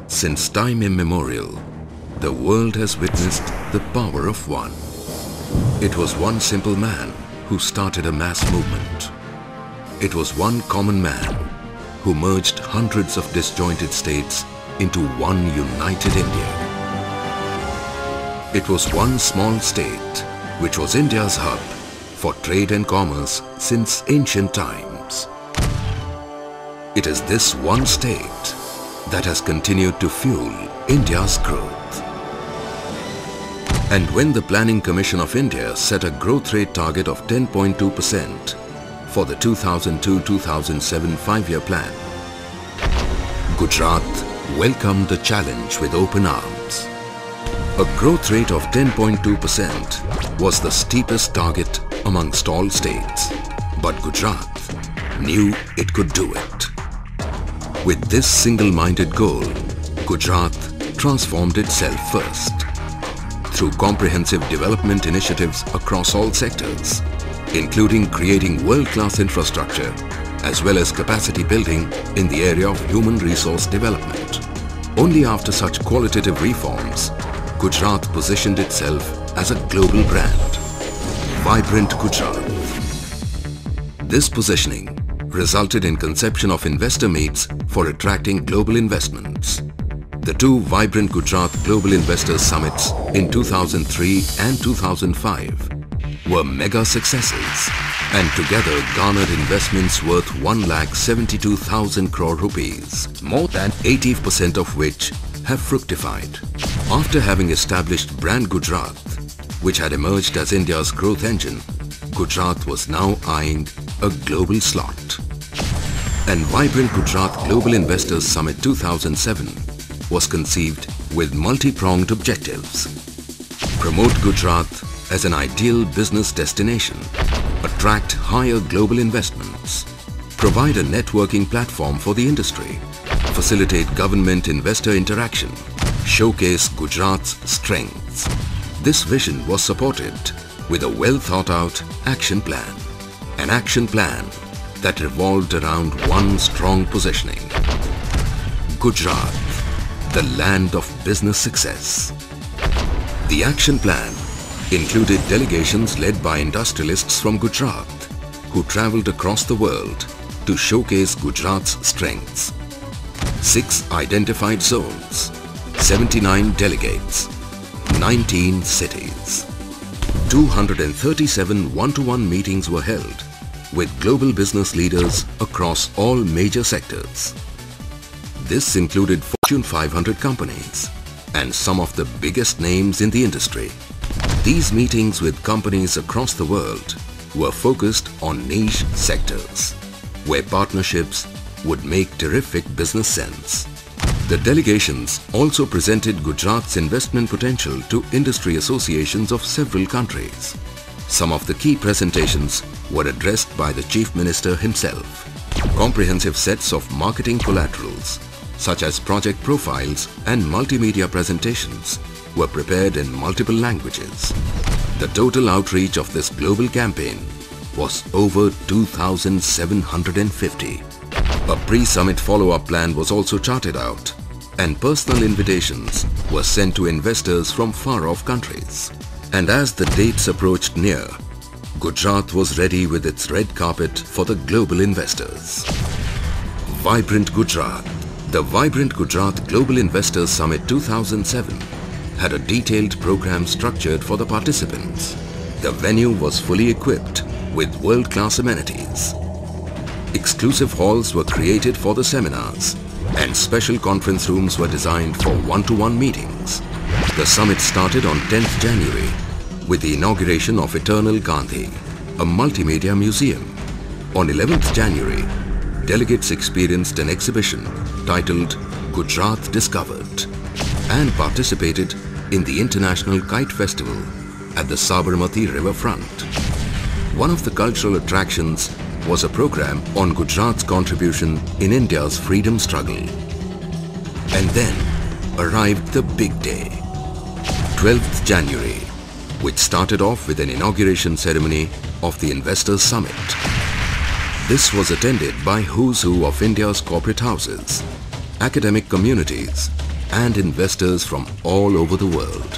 Since time immemorial, the world has witnessed the power of one. It was one simple man who started a mass movement. It was one common man who merged hundreds of disjointed states into one united India. It was one small state which was India's hub for trade and commerce since ancient times. It is this one state that has continued to fuel India's growth. And when the Planning Commission of India set a growth rate target of 10.2% for the 2002-2007 five-year plan, Gujarat welcomed the challenge with open arms. A growth rate of 10.2% was the steepest target amongst all states, but Gujarat knew it could do it. With this single-minded goal, Gujarat transformed itself first. Through comprehensive development initiatives across all sectors, including creating world-class infrastructure as well as capacity building in the area of human resource development. Only after such qualitative reforms, Gujarat positioned itself as a global brand, Vibrant Gujarat. This positioning resulted in conception of investor meets for attracting global investments. The two Vibrant Gujarat Global Investors Summits in 2003 and 2005 were mega successes and together garnered investments worth 1,72,000 crore rupees, more than 80% of which have fructified. After having established brand Gujarat, which had emerged as India's growth engine, Gujarat was now eyeing a global slot. And Vibrant Gujarat Global Investors Summit 2007 was conceived with multi-pronged objectives. Promote Gujarat as an ideal business destination, attract higher global investments, provide a networking platform for the industry, facilitate government-investor interaction, showcase Gujarat's strengths. This vision was supported with a well-thought-out action plan. An action plan that revolved around one strong positioning. Gujarat, the land of business success. The action plan included delegations led by industrialists from Gujarat who travelled across the world to showcase Gujarat's strengths. 6 identified zones, 79 delegates, 19 cities. 237 one-to-one meetings were held with global business leaders across all major sectors. This included Fortune 500 companies and some of the biggest names in the industry. These meetings with companies across the world were focused on niche sectors, where partnerships would make terrific business sense. The delegations also presented Gujarat's investment potential to industry associations of several countries. Some of the key presentations were addressed by the Chief Minister himself. Comprehensive sets of marketing collaterals, such as project profiles and multimedia presentations, were prepared in multiple languages. The total outreach of this global campaign was over 2,750. A pre-summit follow-up plan was also charted out, and personal invitations were sent to investors from far-off countries. And as the dates approached near, Gujarat was ready with its red carpet for the global investors. Vibrant Gujarat. The Vibrant Gujarat Global Investors Summit 2007 had a detailed program structured for the participants. The venue was fully equipped with world-class amenities. Exclusive halls were created for the seminars and special conference rooms were designed for one-to-one meetings. The summit started on 10th January with the inauguration of Eternal Gandhi, a multimedia museum. On 11th January, delegates experienced an exhibition titled Gujarat Discovered and participated in the International Kite Festival at the Sabarmati riverfront. One of the cultural attractions was a program on Gujarat's contribution in India's freedom struggle. And then arrived the big day, 12th January, which started off with an inauguration ceremony of the Investors Summit. This was attended by who's who of India's corporate houses, academic communities, and investors from all over the world.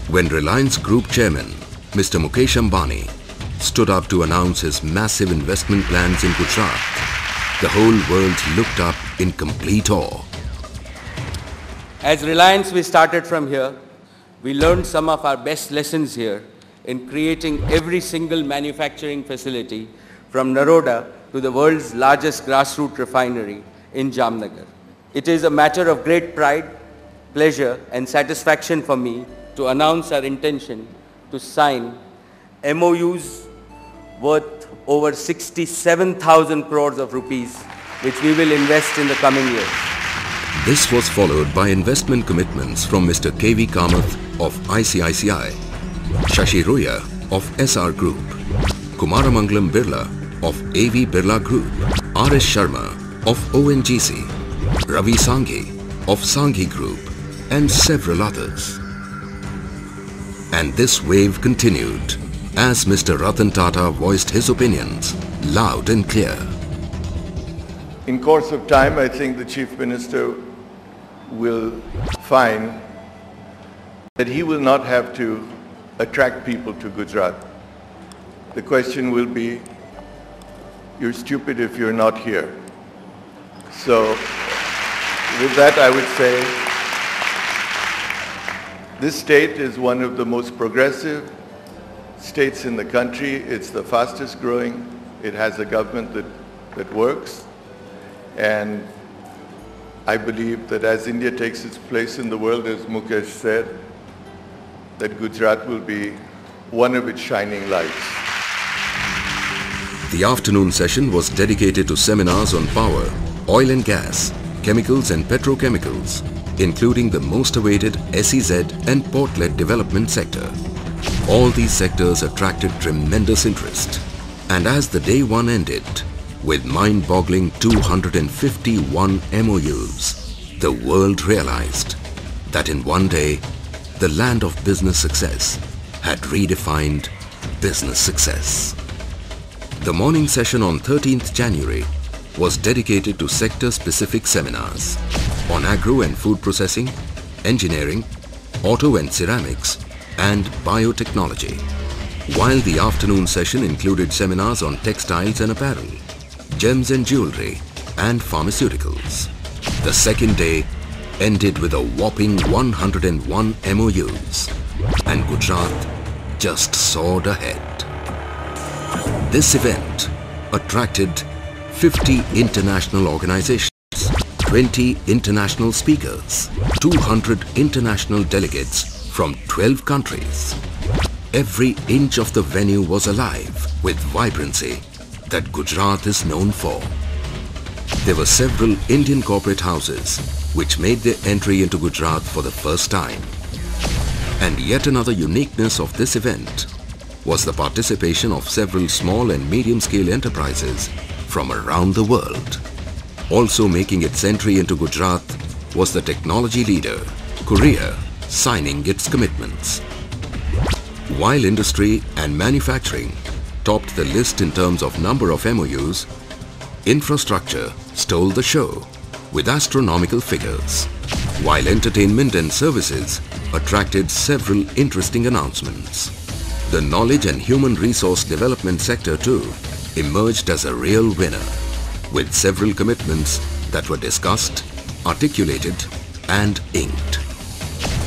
When Reliance Group Chairman, Mr. Mukesh Ambani, stood up to announce his massive investment plans in Gujarat, the whole world looked up in complete awe. As Reliance, we started from here. We learned some of our best lessons here in creating every single manufacturing facility from Naroda to the world's largest grassroots refinery in Jamnagar. It is a matter of great pride, pleasure and satisfaction for me to announce our intention to sign MOUs worth over 67,000 crores of rupees, which we will invest in the coming years. This was followed by investment commitments from Mr. K.V. Kamath of ICICI, Shashi Roya of SR Group, Kumaramangalam Birla of AV Birla Group, R.S. Sharma of ONGC, Ravi Sanghi of Sanghi Group and several others. And this wave continued as Mr. Ratan Tata voiced his opinions loud and clear. In course of time, I think the Chief Minister will find that he will not have to attract people to Gujarat. The question will be, you're stupid if you're not here. So with that, I would say this state is one of the most progressive states in the country. It's the fastest growing. It has a government that works. And I believe that as India takes its place in the world, as Mukesh said, that Gujarat will be one of its shining lights. The afternoon session was dedicated to seminars on power, oil and gas, chemicals and petrochemicals, including the most awaited SEZ and port-led development sector. All these sectors attracted tremendous interest. And as the day one ended, with mind-boggling 251 MOUs, the world realized that in one day, the land of business success had redefined business success. The morning session on 13th January was dedicated to sector-specific seminars on agro and food processing, engineering, auto and ceramics, and biotechnology, while the afternoon session included seminars on textiles and apparel, gems and jewelry, and pharmaceuticals. The second day ended with a whopping 101 MOUs, and Gujarat just soared ahead. This event attracted 50 international organizations, 20 international speakers, 200 international delegates from 12 countries. Every inch of the venue was alive with vibrancy that Gujarat is known for. There were several Indian corporate houses which made their entry into Gujarat for the first time. And yet another uniqueness of this event was the participation of several small and medium-scale enterprises from around the world. Also making its entry into Gujarat was the technology leader, Korea, signing its commitments. While industry and manufacturing topped the list in terms of number of MOUs, infrastructure stole the show with astronomical figures, while entertainment and services attracted several interesting announcements. The knowledge and human resource development sector too emerged as a real winner, with several commitments that were discussed, articulated and inked.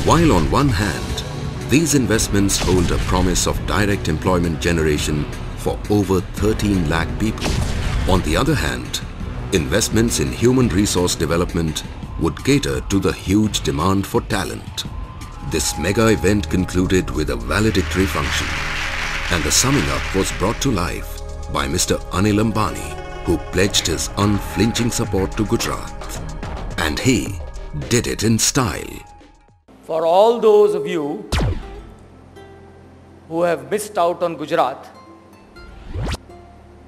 While on one hand, these investments hold a promise of direct employment generation for over 13 lakh people, on the other hand, investments in human resource development would cater to the huge demand for talent. This mega event concluded with a valedictory function, and the summing up was brought to life by Mr. Anil Ambani, who pledged his unflinching support to Gujarat. And he did it in style. For all those of you who have missed out on Gujarat,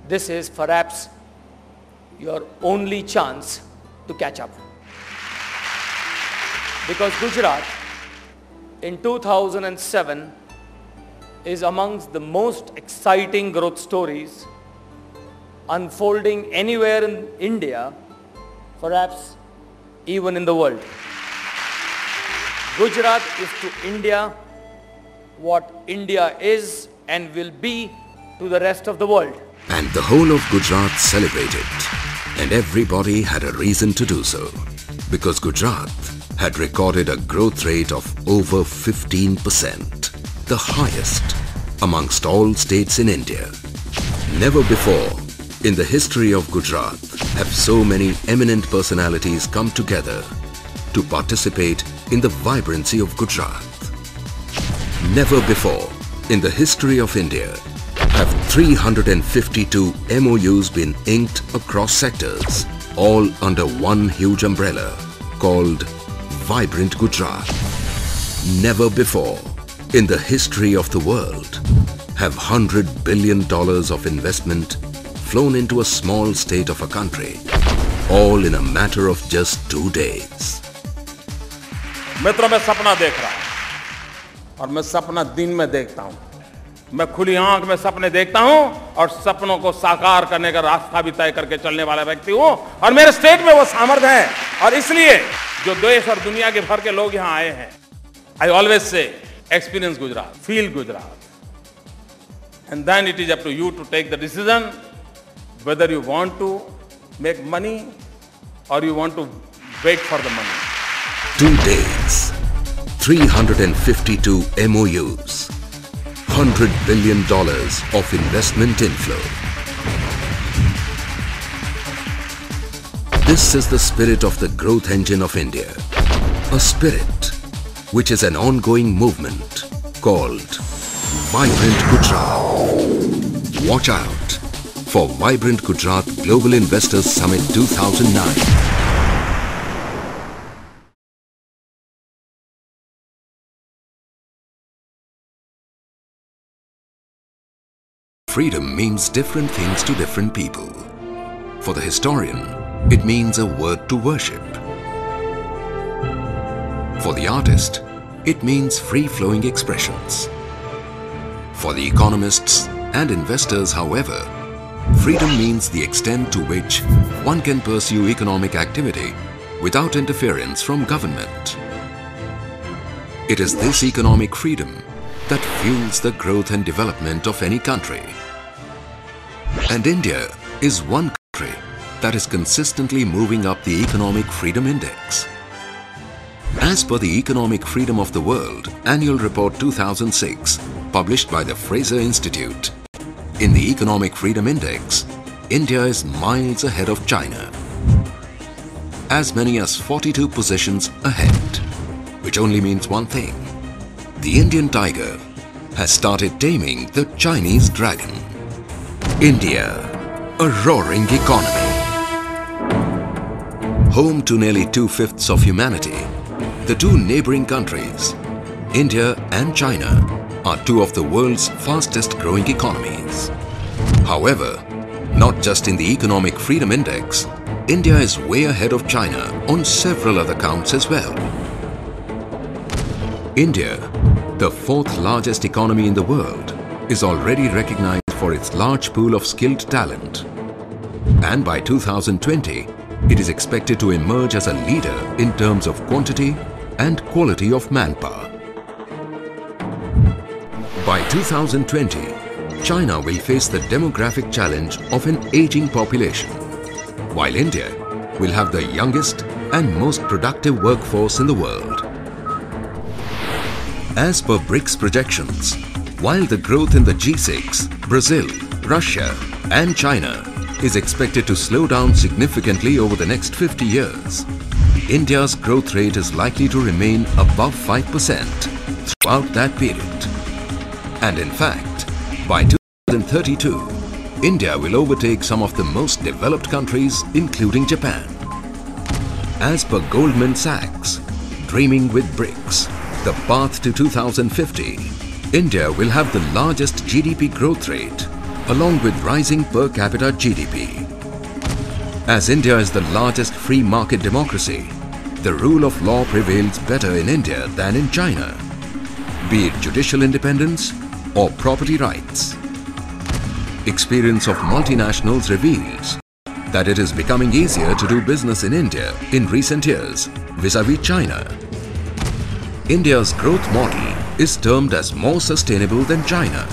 this is perhaps your only chance to catch up. Because Gujarat in 2007 is amongst the most exciting growth stories unfolding anywhere in India, perhaps even in the world. Gujarat is to India what India is and will be to the rest of the world. And the whole of Gujarat celebrated. And everybody had a reason to do so. Because Gujarat had recorded a growth rate of over 15%. The highest amongst all states in India. Never before in the history of Gujarat have so many eminent personalities come together to participate in the vibrancy of Gujarat. Never before in the history of India have 352 MOUs been inked across sectors, all under one huge umbrella called Vibrant Gujarat. Never before in the history of the world have $100 billion of investment flown into a small state of a country, all in a matter of just 2 days. मित्रों, मैं सपना देख रहा हूं और मैं सपना दिन में देखता हूं। मैं खुली आंख में सपने देखता हूं और सपनों को साकार करने का रास्ता भी तय करके चलने वाला व्यक्ति हूं और मेरे स्टेट में वो सामर्थ्य है और इसलिए जो देश और दुनिया के भर के लोग यहां आए हैं, I always say experience Gujarat, feel Gujarat, and then it is up to you to take the decision whether you want to make money or you want to wait for the money. 2 days, 352 MOUs, $100 billion of investment inflow. This is the spirit of the growth engine of India. A spirit which is an ongoing movement called Vibrant Gujarat. Watch out for Vibrant Gujarat Global Investors Summit 2009. Freedom means different things to different people. For the historian, it means a word to worship. For the artist, it means free-flowing expressions. For the economists and investors, however, freedom means the extent to which one can pursue economic activity without interference from government. It is this economic freedom that fuels the growth and development of any country. And India is one country that is consistently moving up the Economic Freedom Index. As per the Economic Freedom of the World Annual Report 2006, published by the Fraser Institute, in the Economic Freedom Index, India is miles ahead of China. As many as 42 positions ahead, which only means one thing. The Indian tiger has started taming the Chinese dragon. India, a roaring economy. Home to nearly 2/5 of humanity, the two neighboring countries, India and China, are two of the world's fastest growing economies. However, not just in the Economic Freedom Index, India is way ahead of China on several other counts as well. India, the fourth largest economy in the world, is already recognized for its large pool of skilled talent. And by 2020, it is expected to emerge as a leader in terms of quantity and quality of manpower. By 2020, China will face the demographic challenge of an aging population, while India will have the youngest and most productive workforce in the world. As per BRICS projections, while the growth in the G6, Brazil, Russia and China is expected to slow down significantly over the next 50 years, India's growth rate is likely to remain above 5% throughout that period. And in fact, by 2032, India will overtake some of the most developed countries, including Japan. As per Goldman Sachs, Dreaming with BRICS, the path to 2050, India will have the largest GDP growth rate, along with rising per capita GDP. As India is the largest free market democracy, the rule of law prevails better in India than in China, be it judicial independence or property rights. Experience of multinationals reveals that it is becoming easier to do business in India in recent years vis-à-vis China. India's growth model is termed as more sustainable than China,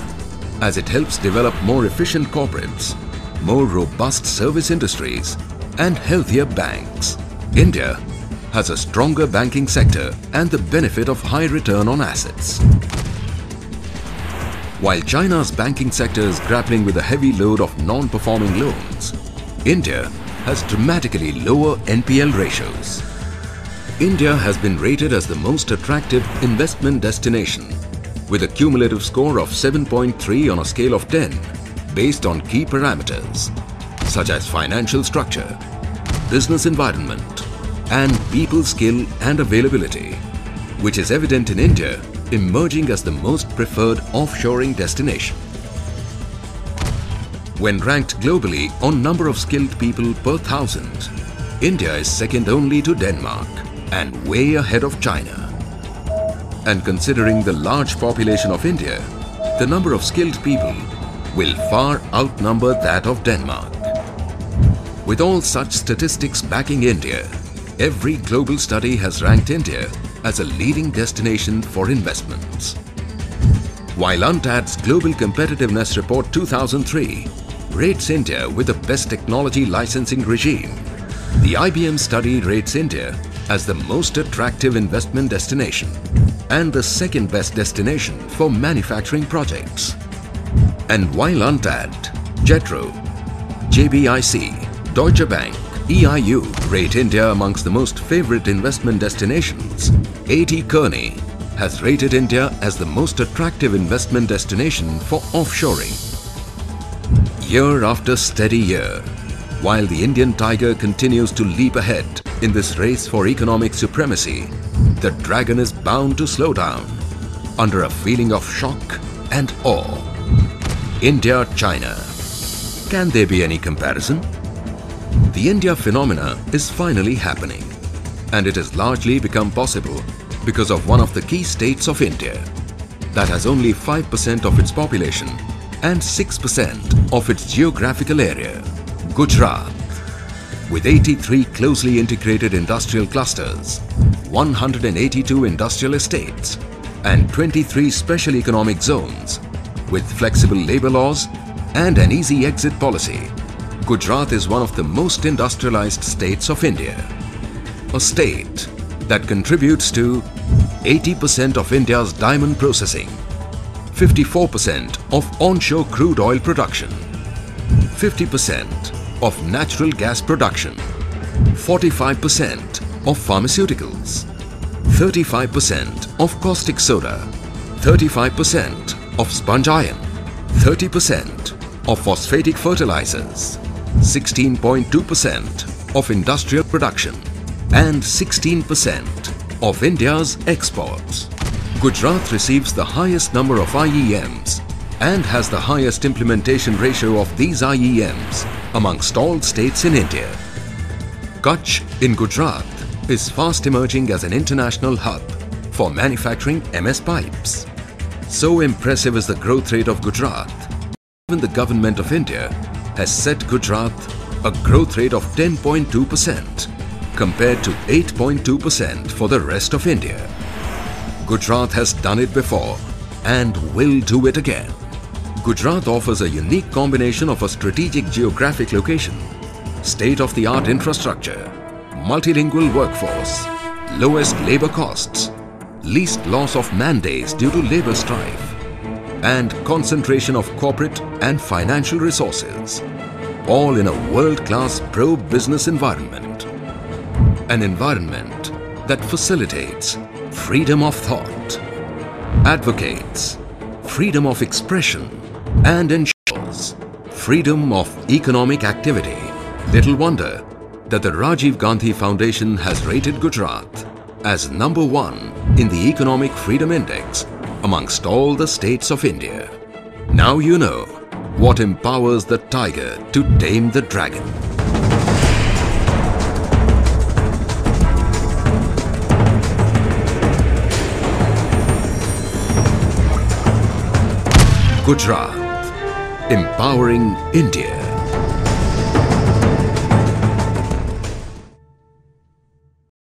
as it helps develop more efficient corporates, more robust service industries, and healthier banks. India has a stronger banking sector and the benefit of high return on assets. While China's banking sector is grappling with a heavy load of non-performing loans, India has dramatically lower NPL ratios. India has been rated as the most attractive investment destination with a cumulative score of 7.3 on a scale of 10 based on key parameters such as financial structure, business environment, and people skill and availability, which is evident in India emerging as the most preferred offshoring destination. When ranked globally on number of skilled people per thousand, India is second only to Denmark and way ahead of China. And considering the large population of India, the number of skilled people will far outnumber that of Denmark. With all such statistics backing India, every global study has ranked India as a leading destination for investments. While UNTAD's Global Competitiveness Report 2003 rates India with the best technology licensing regime, the IBM study rates India as the most attractive investment destination and the second best destination for manufacturing projects. And while UNTAD, JETRO, JBIC, Deutsche Bank, EIU rate India amongst the most favorite investment destinations, A.T. Kearney has rated India as the most attractive investment destination for offshoring. Year after steady year, while the Indian tiger continues to leap ahead in this race for economic supremacy, the dragon is bound to slow down under a feeling of shock and awe. India-China. Can there be any comparison? The India phenomena is finally happening, and it has largely become possible because of one of the key states of India that has only 5% of its population and 6% of its geographical area, Gujarat. With 83 closely integrated industrial clusters, 182 industrial estates, and 23 special economic zones, with flexible labor laws and an easy exit policy, Gujarat is one of the most industrialized states of India. A state that contributes to 80% of India's diamond processing, 54% of onshore crude oil production, 50% of natural gas production, 45% of pharmaceuticals, 35% of caustic soda, 35% of sponge iron, 30% of phosphatic fertilizers, 16.2% of industrial production, and 16% of India's exports. Gujarat receives the highest number of IEMs and has the highest implementation ratio of these IEMs amongst all states in India. Kutch in Gujarat is fast emerging as an international hub for manufacturing MS pipes. So impressive is the growth rate of Gujarat, even the government of India has set Gujarat a growth rate of 10.2% compared to 8.2% for the rest of India. Gujarat has done it before and will do it again. Gujarat offers a unique combination of a strategic geographic location, state-of-the-art infrastructure, multilingual workforce, lowest labor costs, least loss of man days due to labor strife, and concentration of corporate and financial resources, all in a world-class pro-business environment. An environment that facilitates freedom of thought, advocates freedom of expression, and ensures freedom of economic activity. Little wonder that the Rajiv Gandhi Foundation has rated Gujarat as #1 in the Economic Freedom Index amongst all the states of India. Now you know what empowers the tiger to tame the dragon. Gujarat, empowering India.